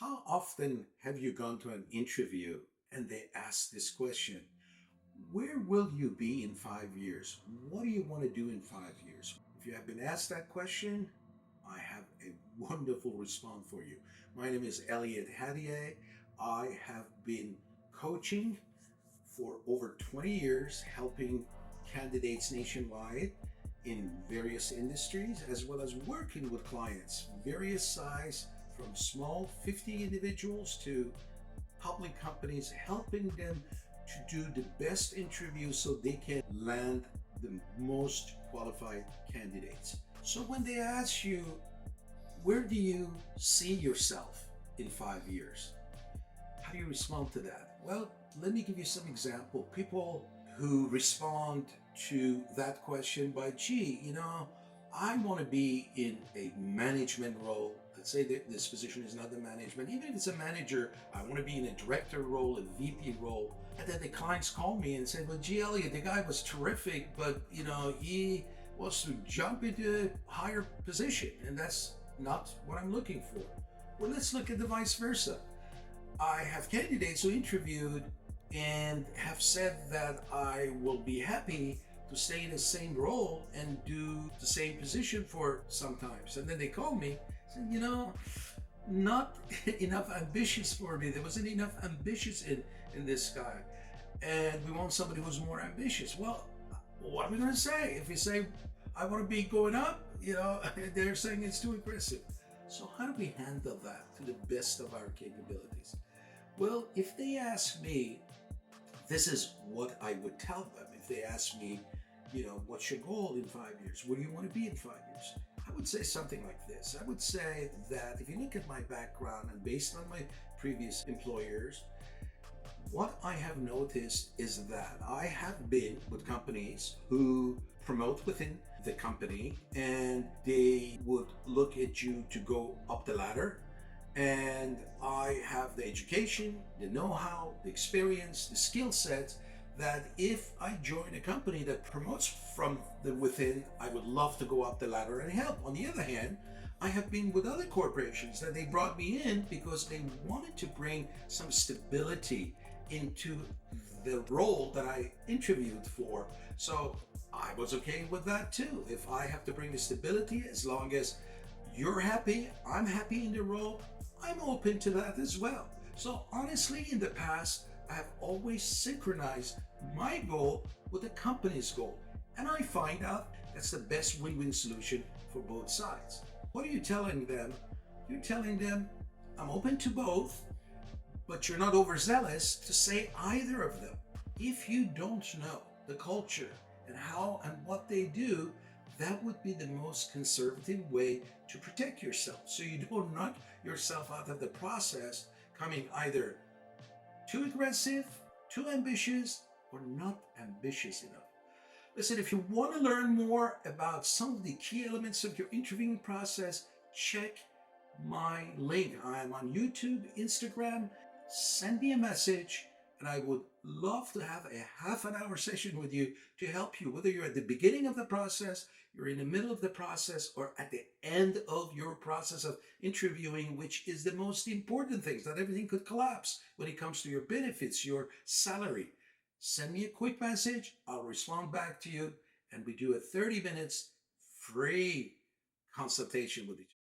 How often have you gone to an interview and they ask this question? Where will you be in 5 years? What do you want to do in 5 years? If you have been asked that question, I have a wonderful response for you. My name is Elliot Hadier. I have been coaching for over 20 years, helping candidates nationwide in various industries, as well as working with clients, various size, from small 50 individuals to public companies, helping them to do the best interviews so they can land the most qualified candidates. So when they ask you, where do you see yourself in 5 years? How do you respond to that? Well, let me give you some example. People who respond to that question by, I want to be in a management role. Let's say that this position is not the management. Even if it's a manager, I want to be in a director role, a VP role. And then the clients call me and say, well, G. Elliot, the guy was terrific, but, he wants to jump into a higher position. And that's not what I'm looking for. Well, let's look at the vice versa. I have candidates who interviewed and have said that I will be happy to stay in the same role and do the same position for sometimes. And then they call me, said, not enough ambitious for me. There wasn't enough ambitious in this guy. And we want somebody who's more ambitious. Well, what am I going to say? If you say, I want to be going up, they're saying it's too aggressive. So how do we handle that to the best of our capabilities? Well, if they ask me, this is what I would tell them. If they ask me, what's your goal in 5 years? Where do you want to be in 5 years? I would say something like this. I would say that if you look at my background and based on my previous employers, what I have noticed is that I have been with companies who promote within the company and they would look at you to go up the ladder. And I have the education, the know-how, the experience, the skill sets that if I join a company that promotes from the within, I would love to go up the ladder and help. On the other hand, I have been with other corporations that they brought me in because they wanted to bring some stability into the role that I interviewed for. So I was okay with that too. If I have to bring the stability, as long as you're happy, I'm happy in the role, I'm open to that as well. So honestly, in the past, I have always synchronized my goal with the company's goal. And I find out that's the best win-win solution for both sides. What are you telling them? You're telling them, I'm open to both, but you're not overzealous to say either of them. If you don't know the culture and how and what they do, that would be the most conservative way to protect yourself. So you don't knock yourself out of the process coming either too aggressive, too ambitious, or not ambitious enough. Listen, if you want to learn more about some of the key elements of your interviewing process, check my link. I am on YouTube, Instagram. Send me a message, and I would love to have a half an hour session with you to help you, whether you're at the beginning of the process, you're in the middle of the process, or at the end of your process of interviewing, which is the most important thing. Not everything could collapse when it comes to your benefits, your salary. Send me a quick message. I'll respond back to you, and we do a 30 minutes free consultation with each other.